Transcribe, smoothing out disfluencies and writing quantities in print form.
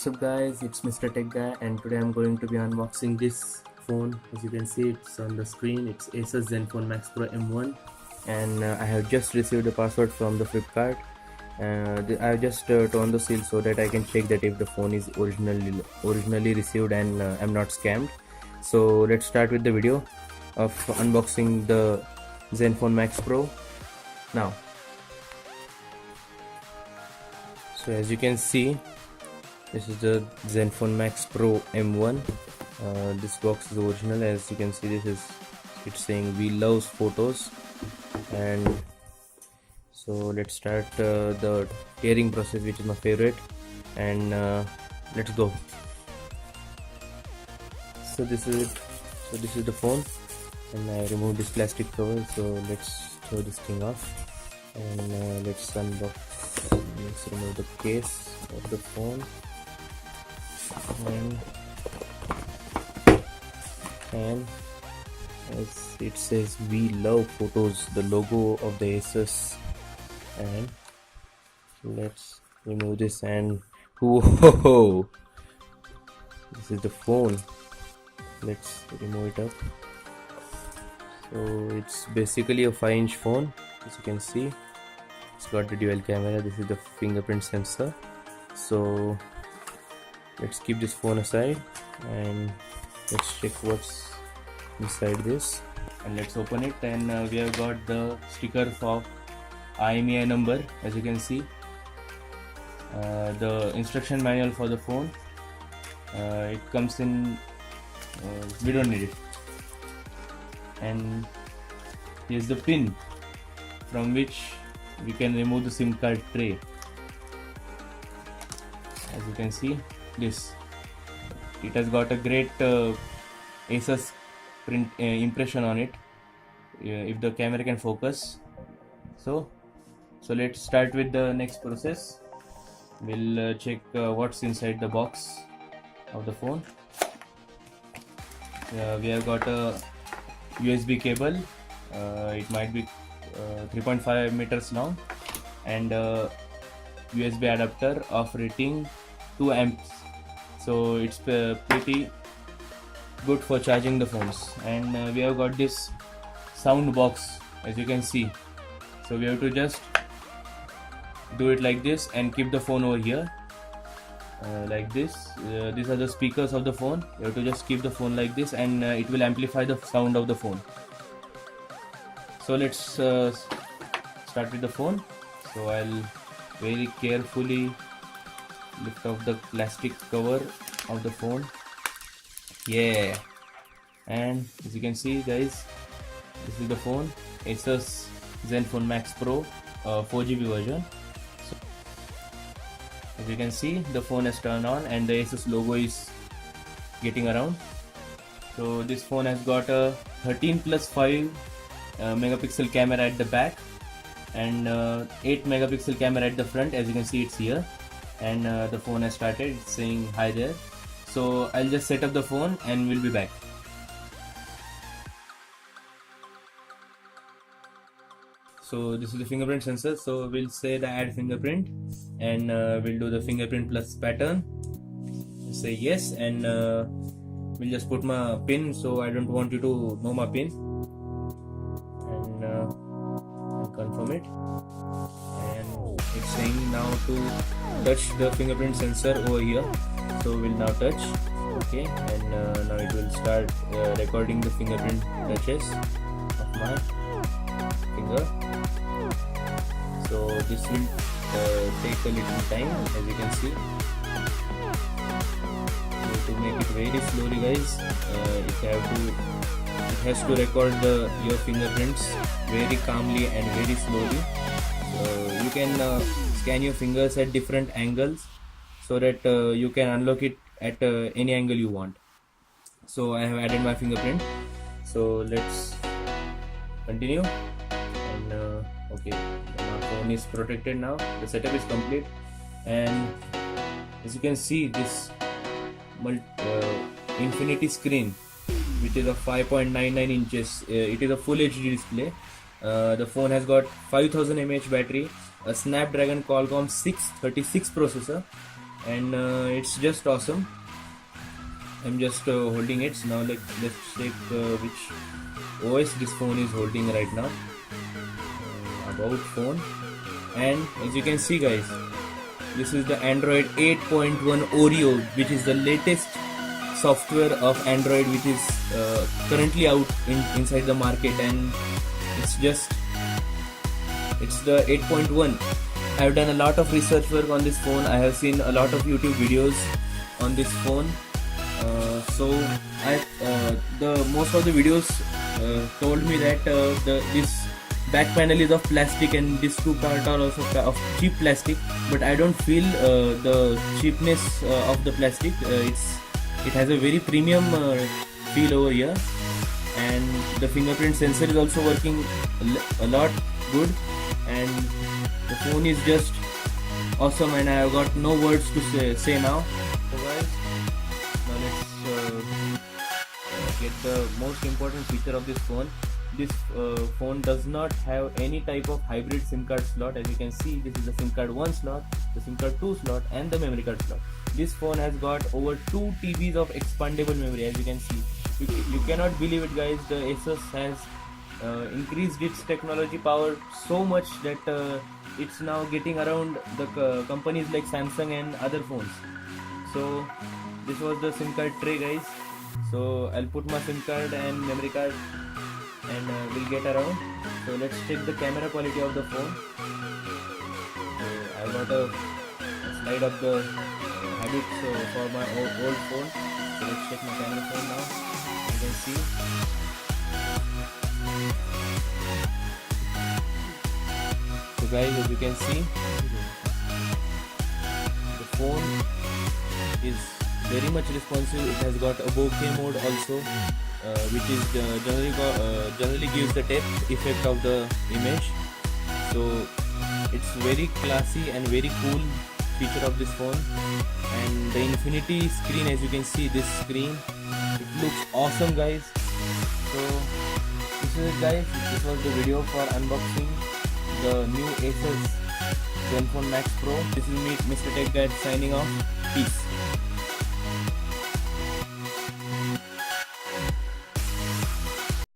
up guys, it's Mr. Tech Guy and today I'm going to be unboxing this phone. As you can see, it's on the screen. It's Asus Zenfone Max Pro M1 and I have just received a password from the Flipkart. I have just torn the seal so that I can check that if the phone is originally received and I'm not scammed. So let's start with the video of unboxing the Zenfone Max Pro now. So as you can see, this is the Zenfone Max Pro M1. This box is original. As you can see, it's saying "We love photos," and so let's start the tearing process, which is my favorite, and let's go. So this is it. So this is the phone, and I removed this plastic cover. So let's throw this thing off, and let's unbox. Let's remove the case of the phone. And as it says, "We love photos," the logo of the Asus, and let's remove this. And whoa, this is the phone. Let's remove it up. So it's basically a 5-inch phone. As you can see, it's got the dual camera. This is the fingerprint sensor. So let's keep this phone aside and let's check what's inside this, and let's open it. And we have got the sticker for IMEI number. As you can see, the instruction manual for the phone, it comes in, we don't need it. And here's the pin from which we can remove the SIM card tray. As you can see, it has got a great Asus print impression on it, if the camera can focus. So let's start with the next process. We'll check what's inside the box of the phone. We have got a USB cable. It might be 3.5 meters long, and USB adapter of rating 2 amps. So it's pretty good for charging the phones. And we have got this sound box, as you can see. So we have to just do it like this and keep the phone over here, like this. These are the speakers of the phone. You have to just keep the phone like this, and it will amplify the sound of the phone. So let's start with the phone. So I'll very carefully lift off the plastic cover of the phone. Yeah, and as you can see guys, this is the phone, Asus Zenfone Max Pro 4GB version. So, as you can see, the phone has turned on and the Asus logo is getting around. So this phone has got a 13+5 megapixel camera at the back, and 8 megapixel camera at the front. As you can see, it's here, and the phone has started. It's saying hi there. So I'll just set up the phone and we'll be back. So this is the fingerprint sensor. So we'll say the add fingerprint, and we'll do the fingerprint plus pattern. Say yes, and we'll just put my pin. So I don't want you to know my pin, and I'll confirm it. And it's saying now to touch the fingerprint sensor over here. So we'll now touch, okay, and now it will start recording the fingerprint touches of my finger. So this will take a little time, as you can see. So to make it very slowly guys, it has to record your fingerprints very calmly and very slowly. So you can scan your fingers at different angles, so that you can unlock it at any angle you want. So I have added my fingerprint. So let's continue. And okay, my phone is protected now. The setup is complete, and as you can see, this infinity screen, which is a 5.99 inches. It is a full HD display. The phone has got 5000 mAh battery, a Snapdragon Qualcomm 636 processor, and it's just awesome. I'm just holding it now. Like, let's check which OS this phone is holding right now. About phone, and as you can see, guys, this is the Android 8.1 Oreo, which is the latest software of Android, which is currently out inside the market, and it's the 8.1. I have done a lot of research work on this phone. I have seen a lot of YouTube videos on this phone. So the most of the videos told me that this back panel is of plastic and these two parts are also of cheap plastic, but I don't feel the cheapness of the plastic. It has a very premium feel over here, and the fingerprint sensor is also working a lot good, and the phone is just awesome, and I have got no words to say now. So guys, now let's get the most important feature of this phone. This phone does not have any type of hybrid SIM card slot. As you can see, this is the SIM card 1 slot, the SIM card 2 slot, and the memory card slot. This phone has got over 2 TBs of expandable memory. As you can see, you cannot believe it, guys. The Asus has increased its technology power so much that it's now getting around the companies like Samsung and other phones. So this was the SIM card tray, guys. So I'll put my SIM card and memory card, and we'll get around. So let's check the camera quality of the phone. So I got a slide of the habits for my old phone. So let's check my camera phone now. You can see. So guys, as you can see, the phone is very much responsive. It has got a bokeh mode also, which is generally gives the depth effect of the image. So it's very classy and very cool feature of this phone. And the infinity screen, as you can see, this screen, it looks awesome, guys. So this is it, guys. This was the video for unboxing the new Asus Zenfone Max Pro. This is me, Mr. Tech Guy, signing off. Peace.